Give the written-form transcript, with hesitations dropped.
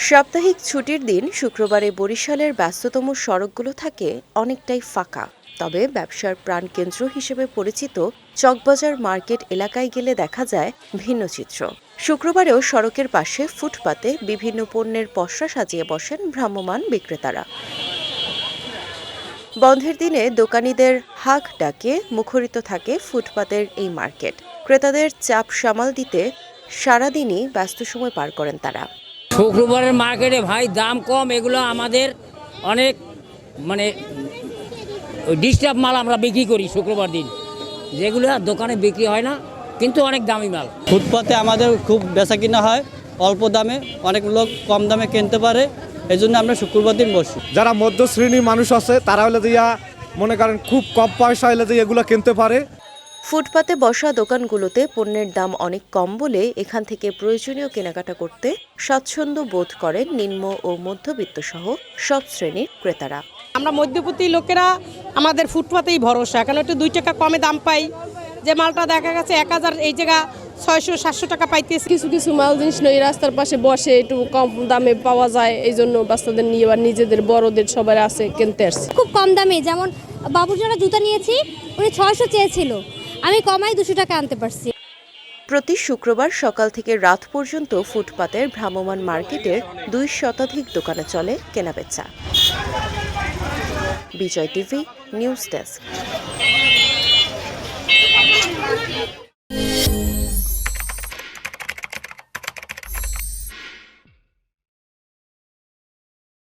সাপ্তাহিক ছুটির দিন শুক্রবারে বরিশালের ব্যস্ততম সড়কগুলো থাকে অনেকটাই ফাঁকা। তবে ব্যবসার প্রাণকেন্দ্র হিসেবে পরিচিত চকবাজার মার্কেট এলাকায় গেলে দেখা যায় ভিন্ন চিত্র। শুক্রবারেও সড়কের পাশে ফুটপাতে বিভিন্ন পণ্যের পসরা সাজিয়ে বসেন ভ্রাম্যমাণ বিক্রেতারা। বন্ধের দিনে দোকানীদের হাঁক ডাকে মুখরিত থাকে ফুটপাতের এই মার্কেট। ক্রেতাদের চাপ সামাল দিতে সারাদিনই ব্যস্ত সময় পার করেন তারা। শুক্রবারের মার্কেটে ভাই দাম কম, এগুলো আমাদের অনেক ডিস্টার্ব মাল আমরা বিক্রি করি শুক্রবার দিন, যেগুলো দোকানে বিক্রি হয় না, কিন্তু অনেক দামি মাল। ফুটপাতে আমাদের খুব বেচা কিনা হয় অল্প দামে, অনেক লোক কম দামে কিনতে পারে, এই জন্য আমরা শুক্রবার দিন বসি। যারা মধ্য শ্রেণীর মানুষ আছে তারা হলে দিয়া মনে করেন খুব কম পয়সা হলে যে এগুলো কিনতে পারে। ফুটপাতে বসা দোকানগুলোতে পণ্যের দাম অনেক কম বলে এখান থেকে প্রয়োজনীয় কেনাকাটা করতে স্বাচ্ছন্দ্য বোধ করেন নিম্ন ও মধ্যবিত্ত সহ সব শ্রেণীর ক্রেতারা। আমরা মধ্যবিত্ত লোকেরা আমাদের ফুটপাতেই ভরসা, কারণ একটু 2 টাকা কমে দাম পাই। যে মালটা দেখা গেছে 1000 এই জায়গা 600-700 টাকা পাইতেছে। কিছু কিছু মাল জিনিস নয় রাস্তার পাশে বসে একটু কম দামে পাওয়া যায়, এই জন্য বাচ্চাদের নিয়ে বা নিজেদের বড়দের সবাই আছে কিনতে আসছে খুব কম দামে। যেমন বাবুর জন্য জুতা নিয়েছি, উনি 600 চেয়েছিল, আমি কমাই 200 টাকা আনতে পারছি। প্রতি শুক্রবার সকাল থেকে রাত পর্যন্ত ফুটপাতের ভ্রাম্যমাণ মার্কেটের 2 শতাধিক দোকানে চলে কেনাবেচা। বিজয় টিভি নিউজ ডেস্ক।